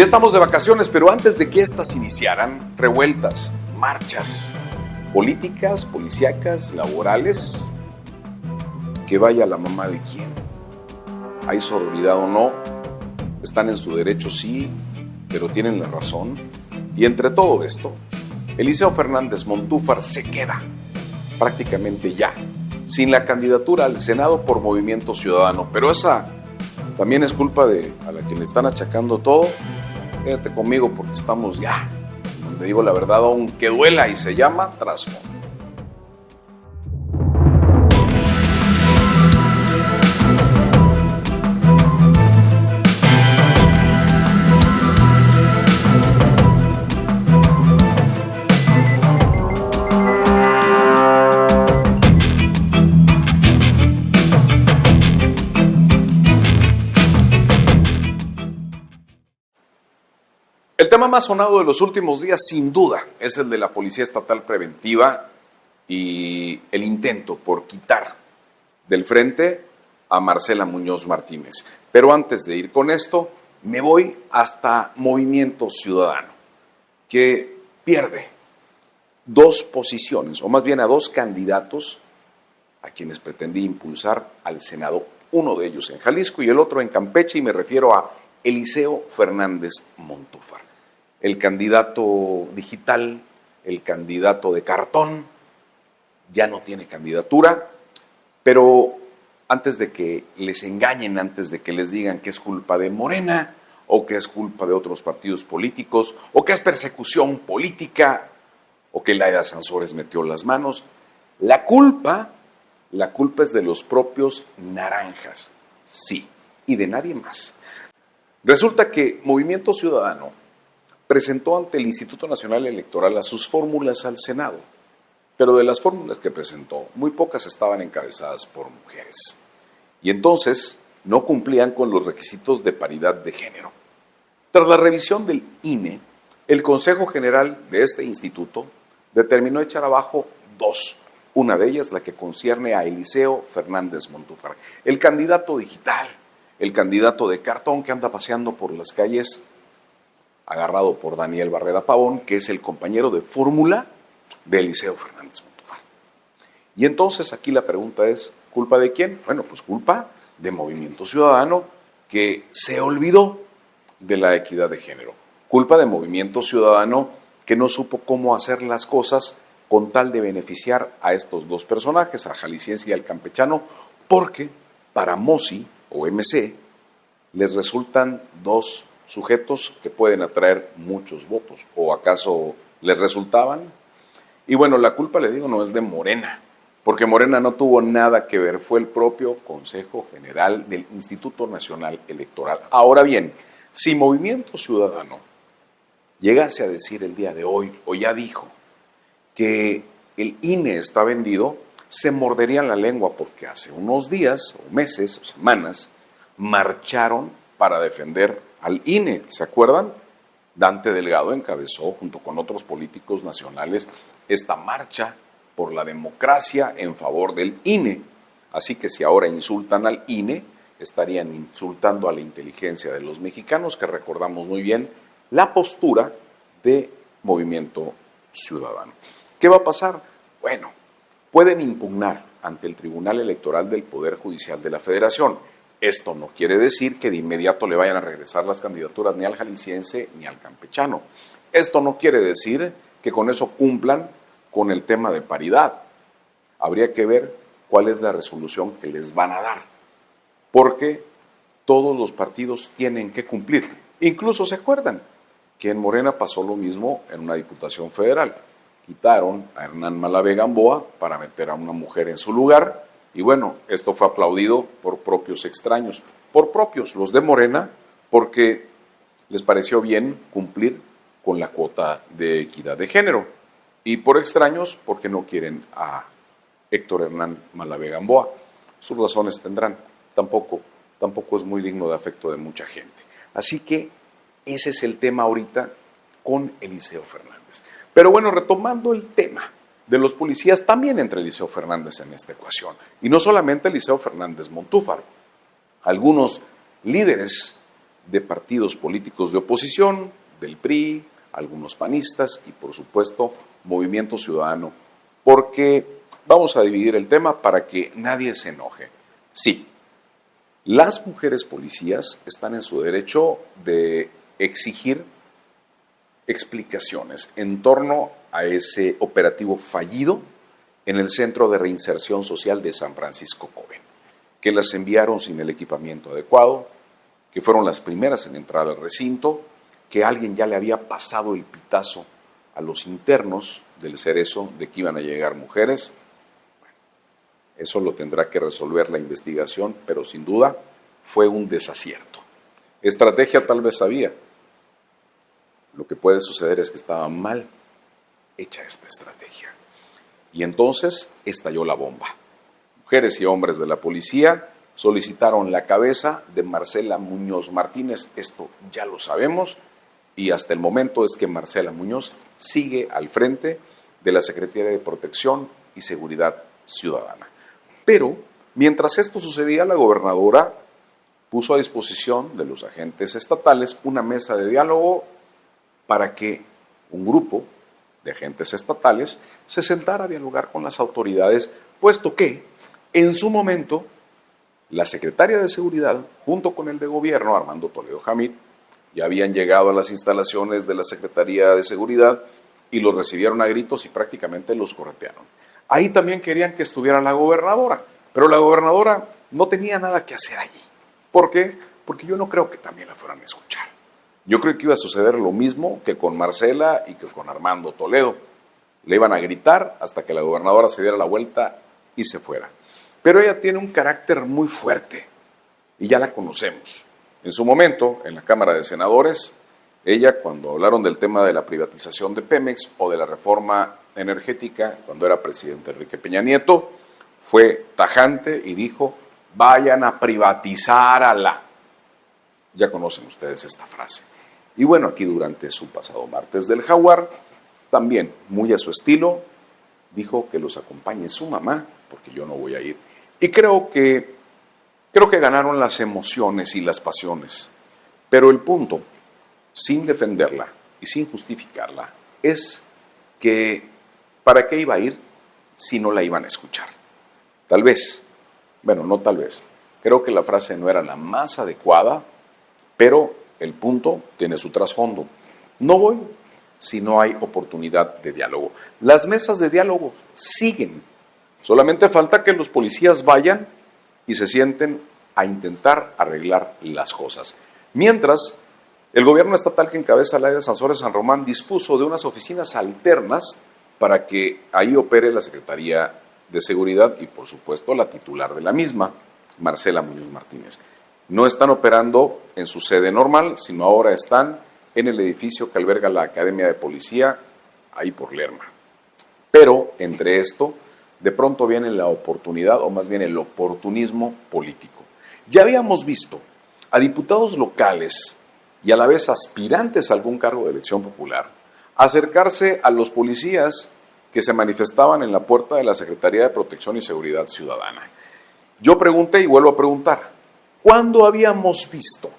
Ya estamos de vacaciones, pero antes de que estas iniciaran, revueltas, marchas, políticas, policíacas, laborales, que vaya la mamá de quién. ¿Hay sororidad o no? ¿Están en su derecho? Sí, pero tienen la razón. Y entre todo esto, Eliseo Fernández Montúfar se queda prácticamente ya sin la candidatura al Senado por Movimiento Ciudadano. Pero esa también es culpa de a la que le están achacando todo. Quédate conmigo porque estamos ya donde digo la verdad aunque duela y se llama trasfondo. El tema más sonado de los últimos días, sin duda, es el de la Policía Estatal Preventiva y el intento por quitar del frente a Marcela Muñoz Martínez. Pero antes de ir con esto, me voy hasta Movimiento Ciudadano, que pierde dos posiciones, o más bien a dos candidatos a quienes pretendía impulsar al Senado. Uno de ellos en Jalisco y el otro en Campeche, y me refiero a Eliseo Fernández Montúfar. El candidato digital, el candidato de cartón, ya no tiene candidatura, pero antes de que les engañen, antes de que les digan que es culpa de Morena, o que es culpa de otros partidos políticos, o que es persecución política, o que Laida Sansores metió las manos, la culpa es de los propios naranjas, sí, y de nadie más. Resulta que Movimiento Ciudadano presentó ante el Instituto Nacional Electoral a sus fórmulas al Senado, pero de las fórmulas que presentó, muy pocas estaban encabezadas por mujeres, y entonces no cumplían con los requisitos de paridad de género. Tras la revisión del INE, el Consejo General de este instituto determinó echar abajo dos, una de ellas la que concierne a Eliseo Fernández Montúfar, el candidato digital, el candidato de cartón que anda paseando por las calles agarrado por Daniel Barreda Pavón, que es el compañero de fórmula de Eliseo Fernández Montúfar. Y entonces aquí la pregunta es, ¿culpa de quién? Bueno, pues culpa de Movimiento Ciudadano, que se olvidó de la equidad de género. Culpa de Movimiento Ciudadano, que no supo cómo hacer las cosas con tal de beneficiar a estos dos personajes, al jalisciense y al campechano, porque para MOSI o MC les resultan dos sujetos que pueden atraer muchos votos, o acaso les resultaban. Y bueno, la culpa, le digo, no es de Morena, porque Morena no tuvo nada que ver, fue el propio Consejo General del Instituto Nacional Electoral. Ahora bien, si Movimiento Ciudadano llegase a decir el día de hoy, o ya dijo, que el INE está vendido, se morderían la lengua, porque hace unos días, o meses, o semanas, marcharon para defender al INE, ¿se acuerdan? Dante Delgado encabezó, junto con otros políticos nacionales, esta marcha por la democracia en favor del INE. Así que si ahora insultan al INE, estarían insultando a la inteligencia de los mexicanos, que recordamos muy bien la postura de Movimiento Ciudadano. ¿Qué va a pasar? Bueno, pueden impugnar ante el Tribunal Electoral del Poder Judicial de la Federación. Esto no quiere decir que de inmediato le vayan a regresar las candidaturas ni al jalisciense ni al campechano. Esto no quiere decir que con eso cumplan con el tema de paridad. Habría que ver cuál es la resolución que les van a dar, porque todos los partidos tienen que cumplir. Incluso se acuerdan que en Morena pasó lo mismo en una diputación federal. Quitaron a Hernán Malavé Gamboa para meter a una mujer en su lugar. Y bueno, esto fue aplaudido por propios extraños, por propios, los de Morena, porque les pareció bien cumplir con la cuota de equidad de género. Y por extraños, porque no quieren a Héctor Hernán Malavé Gamboa. Sus razones tendrán. Tampoco es muy digno de afecto de mucha gente. Así que ese es el tema ahorita con Eliseo Fernández. Pero bueno, retomando el tema de los policías, también entre Eliseo Fernández en esta ecuación. Y no solamente Eliseo Fernández Montúfar. Algunos líderes de partidos políticos de oposición, del PRI, algunos panistas y por supuesto Movimiento Ciudadano, porque vamos a dividir el tema para que nadie se enoje. Sí, las mujeres policías están en su derecho de exigir explicaciones en torno a ese operativo fallido en el Centro de Reinserción Social de San Francisco Coven, que las enviaron sin el equipamiento adecuado, que fueron las primeras en entrar al recinto, que alguien ya le había pasado el pitazo a los internos del Cerezo de que iban a llegar mujeres. Bueno, eso lo tendrá que resolver la investigación, pero sin duda fue un desacierto. Estrategia tal vez había. Lo que puede suceder es que estaba mal hecha esta estrategia. Y entonces estalló la bomba. Mujeres y hombres de la policía solicitaron la cabeza de Marcela Muñoz Martínez, esto ya lo sabemos, y hasta el momento es que Marcela Muñoz sigue al frente de la Secretaría de Protección y Seguridad Ciudadana. Pero, mientras esto sucedía, la gobernadora puso a disposición de los agentes estatales una mesa de diálogo para que un grupo de agentes estatales se sentara a dialogar con las autoridades, puesto que, en su momento, la secretaria de Seguridad, junto con el de Gobierno, Armando Toledo Hamid, ya habían llegado a las instalaciones de la Secretaría de Seguridad y los recibieron a gritos y prácticamente los corretearon. Ahí también querían que estuviera la gobernadora, pero la gobernadora no tenía nada que hacer allí. ¿Por qué? Porque yo no creo que también la fueran a escuchar. Yo creo que iba a suceder lo mismo que con Marcela y que con Armando Toledo. Le iban a gritar hasta que la gobernadora se diera la vuelta y se fuera. Pero ella tiene un carácter muy fuerte y ya la conocemos. En su momento, en la Cámara de Senadores, ella, cuando hablaron del tema de la privatización de Pemex o de la reforma energética, cuando era presidente Enrique Peña Nieto, fue tajante y dijo: vayan a privatizar a la. Ya conocen ustedes esta frase. Y bueno, aquí durante su pasado martes del Jaguar, también muy a su estilo, dijo que los acompañe su mamá, porque yo no voy a ir. Y creo que ganaron las emociones y las pasiones. Pero el punto, sin defenderla y sin justificarla, es que ¿para qué iba a ir si no la iban a escuchar? Tal vez, bueno, no tal vez, creo que la frase no era la más adecuada, pero el punto tiene su trasfondo. No voy si no hay oportunidad de diálogo. Las mesas de diálogo siguen. Solamente falta que los policías vayan y se sienten a intentar arreglar las cosas. Mientras, el gobierno estatal que encabeza Laida Sansores San Román dispuso de unas oficinas alternas para que ahí opere la Secretaría de Seguridad y, por supuesto, la titular de la misma, Marcela Muñoz Martínez. No están operando en su sede normal, sino ahora están en el edificio que alberga la Academia de Policía, ahí por Lerma. Pero, entre esto, de pronto viene la oportunidad, o más bien el oportunismo político. Ya habíamos visto a diputados locales y a la vez aspirantes a algún cargo de elección popular acercarse a los policías que se manifestaban en la puerta de la Secretaría de Protección y Seguridad Ciudadana. Yo pregunté y vuelvo a preguntar, ¿cuándo habíamos visto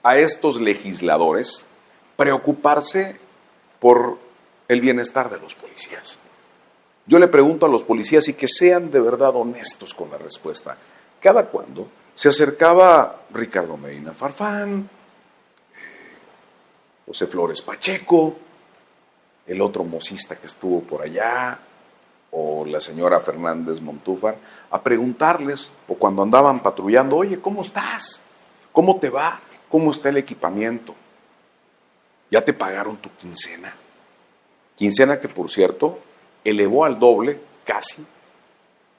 a estos legisladores preocuparse por el bienestar de los policías? Yo le pregunto a los policías y que sean de verdad honestos con la respuesta. ¿Cada cuándo se acercaba Ricardo Medina Farfán, José Flores Pacheco, el otro mocista que estuvo por allá, o la señora Fernández Montúfar, a preguntarles, o cuando andaban patrullando, oye, ¿cómo estás? ¿Cómo te va? ¿Cómo está el equipamiento? ¿Ya te pagaron tu quincena? Quincena que, por cierto, elevó al doble, casi,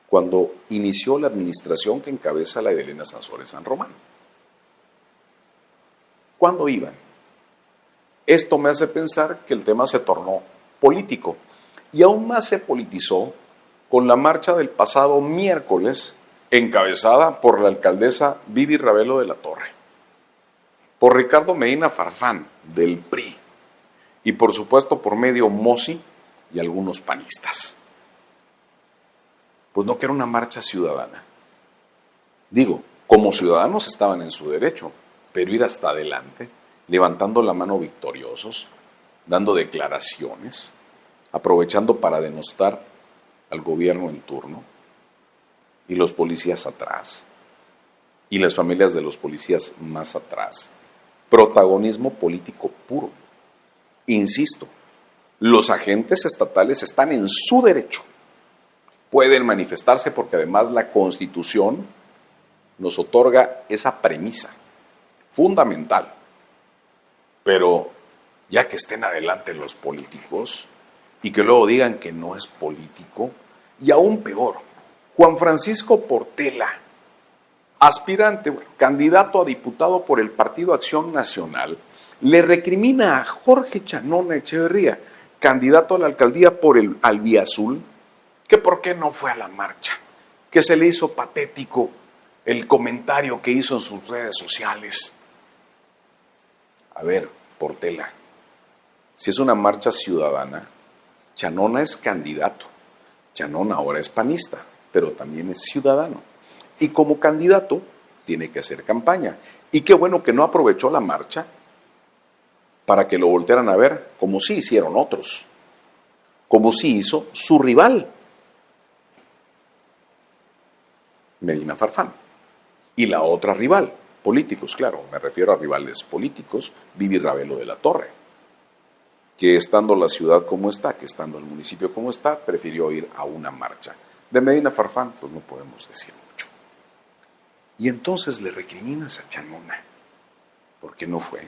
cuando inició la administración que encabeza la Edelena Sansores San Román. ¿Cuándo iban? Esto me hace pensar que el tema se tornó político y aún más se politizó con la marcha del pasado miércoles encabezada por la alcaldesa Vivi Ravelo de la Torre, por Ricardo Medina Farfán del PRI y por supuesto por medio Mosi y algunos panistas. Pues no, que era una marcha ciudadana. Digo, como ciudadanos estaban en su derecho, pero ir hasta adelante, levantando la mano victoriosos, dando declaraciones, aprovechando para denostar al gobierno en turno, y los policías atrás, y las familias de los policías más atrás. Protagonismo político puro. Insisto, los agentes estatales están en su derecho. Pueden manifestarse porque además la Constitución nos otorga esa premisa fundamental. Pero ya que estén adelante los políticos y que luego digan que no es político, y aún peor, Juan Francisco Portela, aspirante, candidato a diputado por el Partido Acción Nacional, le recrimina a Jorge Chanona Echeverría, candidato a la alcaldía por el Albiazul, que por qué no fue a la marcha, que se le hizo patético el comentario que hizo en sus redes sociales. A ver, Portela, si es una marcha ciudadana, Chanona es candidato. Chanona ahora es panista, pero también es ciudadano. Y como candidato tiene que hacer campaña. Y qué bueno que no aprovechó la marcha para que lo voltearan a ver, como sí hicieron otros, como sí hizo su rival, Medina Farfán, y la otra rival, políticos, claro, me refiero a rivales políticos, Vivi Ravelo de la Torre, que estando la ciudad como está, que estando el municipio como está, prefirió ir a una marcha. De Medina Farfán, pues no podemos decir mucho. Y entonces le recriminas a Chanona, porque no fue.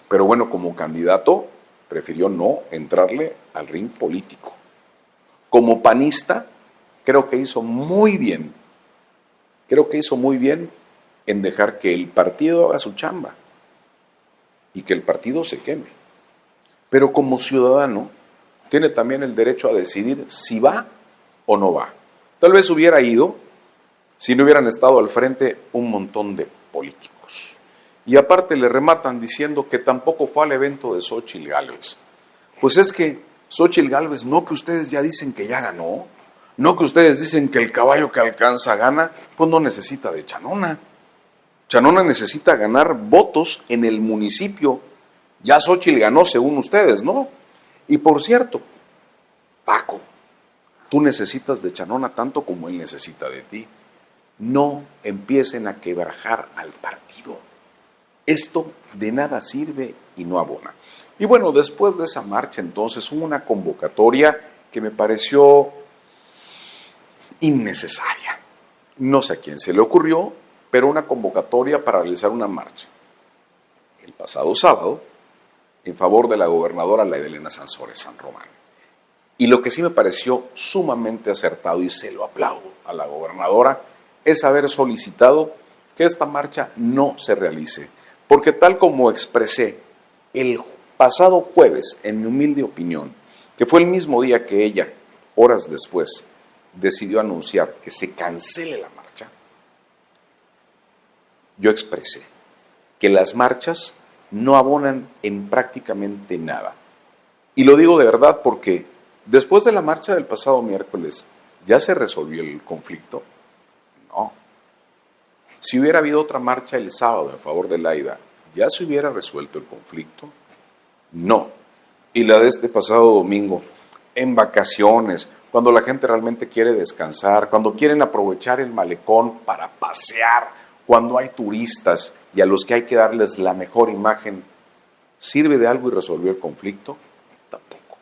Pero bueno, como candidato, prefirió no entrarle al ring político. Como panista, creo que hizo muy bien en dejar que el partido haga su chamba y que el partido se queme. Pero como ciudadano, tiene también el derecho a decidir si va o no va. Tal vez hubiera ido si no hubieran estado al frente un montón de políticos. Y aparte le rematan diciendo que tampoco fue al evento de Xóchitl Gálvez. Pues es que Xóchitl Gálvez, no que ustedes ya dicen que ya ganó, no que ustedes dicen que el caballo que alcanza gana, pues no necesita de Chanona. Chanona necesita ganar votos en el municipio. Ya Xóchitl ganó según ustedes, ¿no? Y por cierto, Paco, tú necesitas de Chanona tanto como él necesita de ti. No empiecen a quebrajar al partido. Esto de nada sirve y no abona. Y bueno, después de esa marcha entonces hubo una convocatoria que me pareció innecesaria. No sé a quién se le ocurrió, pero una convocatoria para realizar una marcha el pasado sábado en favor de la gobernadora Laida Elena Sansores San Román. Y lo que sí me pareció sumamente acertado, y se lo aplaudo a la gobernadora, es haber solicitado que esta marcha no se realice. Porque tal como expresé el pasado jueves, en mi humilde opinión, que fue el mismo día que ella, horas después, decidió anunciar que se cancele la marcha, yo expresé que las marchas no abonan en prácticamente nada. Y lo digo de verdad porque después de la marcha del pasado miércoles, ¿ya se resolvió el conflicto? No. Si hubiera habido otra marcha el sábado en favor de Laida, ¿ya se hubiera resuelto el conflicto? No. Y la de este pasado domingo, en vacaciones, cuando la gente realmente quiere descansar, cuando quieren aprovechar el malecón para pasear, cuando hay turistas y a los que hay que darles la mejor imagen, ¿sirve de algo y resolvió el conflicto? Tampoco.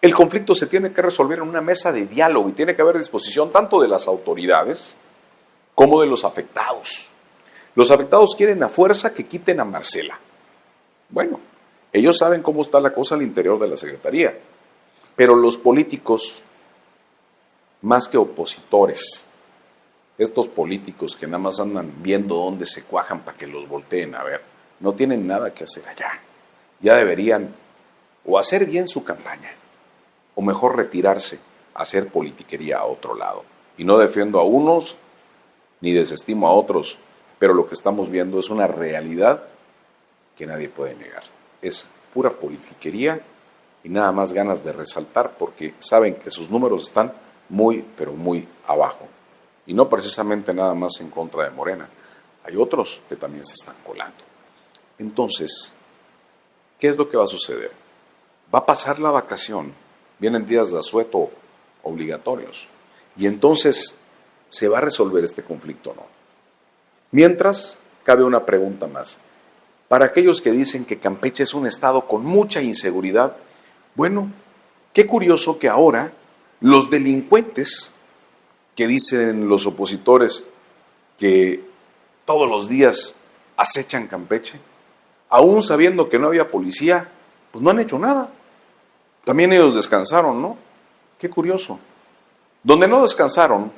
El conflicto se tiene que resolver en una mesa de diálogo y tiene que haber disposición tanto de las autoridades como de los afectados. Los afectados quieren a fuerza que quiten a Marcela. Bueno, ellos saben cómo está la cosa al interior de la Secretaría, pero los políticos, más que opositores, estos políticos que nada más andan viendo dónde se cuajan para que los volteen a ver, no tienen nada que hacer allá. Ya deberían o hacer bien su campaña, o mejor retirarse a hacer politiquería a otro lado. Y no defiendo a unos, ni desestimo a otros, pero lo que estamos viendo es una realidad que nadie puede negar. Es pura politiquería y nada más ganas de resaltar porque saben que sus números están muy, pero muy abajo. Y no precisamente nada más en contra de Morena. Hay otros que también se están colando. Entonces, ¿qué es lo que va a suceder? Va a pasar la vacación, vienen días de asueto obligatorios, y entonces se va a resolver este conflicto o no. Mientras, cabe una pregunta más. Para aquellos que dicen que Campeche es un estado con mucha inseguridad, bueno, qué curioso que ahora los delincuentes que dicen los opositores que todos los días acechan Campeche, aún sabiendo que no había policía, pues no han hecho nada. También ellos descansaron, ¿no? Qué curioso. Donde no descansaron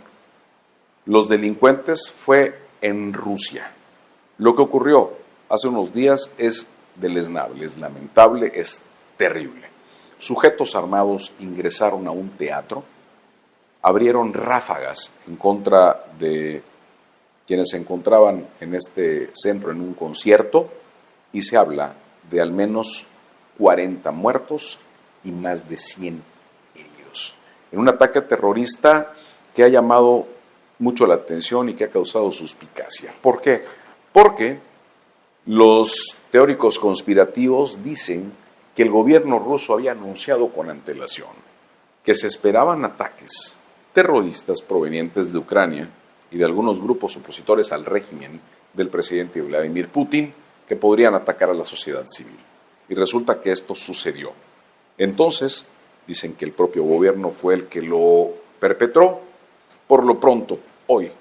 los delincuentes fue en Rusia. Lo que ocurrió hace unos días es deleznable, es lamentable, es terrible. Sujetos armados ingresaron a un teatro, abrieron ráfagas en contra de quienes se encontraban en este centro en un concierto, y se habla de al menos 40 muertos y más de 100 heridos. En un ataque terrorista que ha llamado mucho la atención y que ha causado suspicacia. ¿Por qué? Porque los teóricos conspirativos dicen que el gobierno ruso había anunciado con antelación que se esperaban ataques terroristas provenientes de Ucrania y de algunos grupos opositores al régimen del presidente Vladimir Putin, que podrían atacar a la sociedad civil. Y resulta que esto sucedió. Entonces, dicen que el propio gobierno fue el que lo perpetró. Por lo pronto, hoy,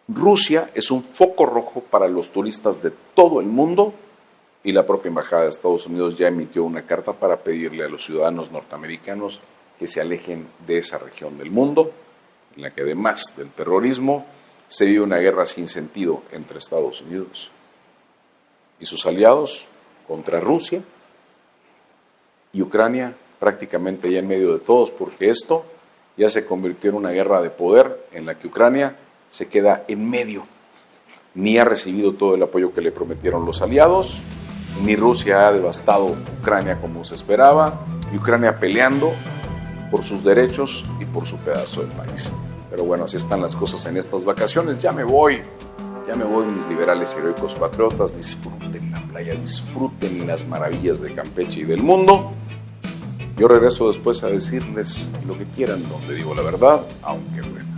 Rusia es un foco rojo para los turistas de todo el mundo, y la propia Embajada de Estados Unidos ya emitió una carta para pedirle a los ciudadanos norteamericanos que se alejen de esa región del mundo, en la que además del terrorismo se vive una guerra sin sentido entre Estados Unidos y sus aliados contra Rusia y Ucrania, prácticamente ya en medio de todos, porque esto ya se convirtió en una guerra de poder en la que Ucrania se queda en medio. Ni ha recibido todo el apoyo que le prometieron los aliados, ni Rusia ha devastado Ucrania como se esperaba, y Ucrania peleando por sus derechos y por su pedazo de país. Pero bueno, así están las cosas en estas vacaciones. Ya me voy, mis liberales y heroicos patriotas. Disfruten la playa, disfruten las maravillas de Campeche y del mundo. Yo regreso después a decirles lo que quieran, donde digo la verdad, aunque bueno.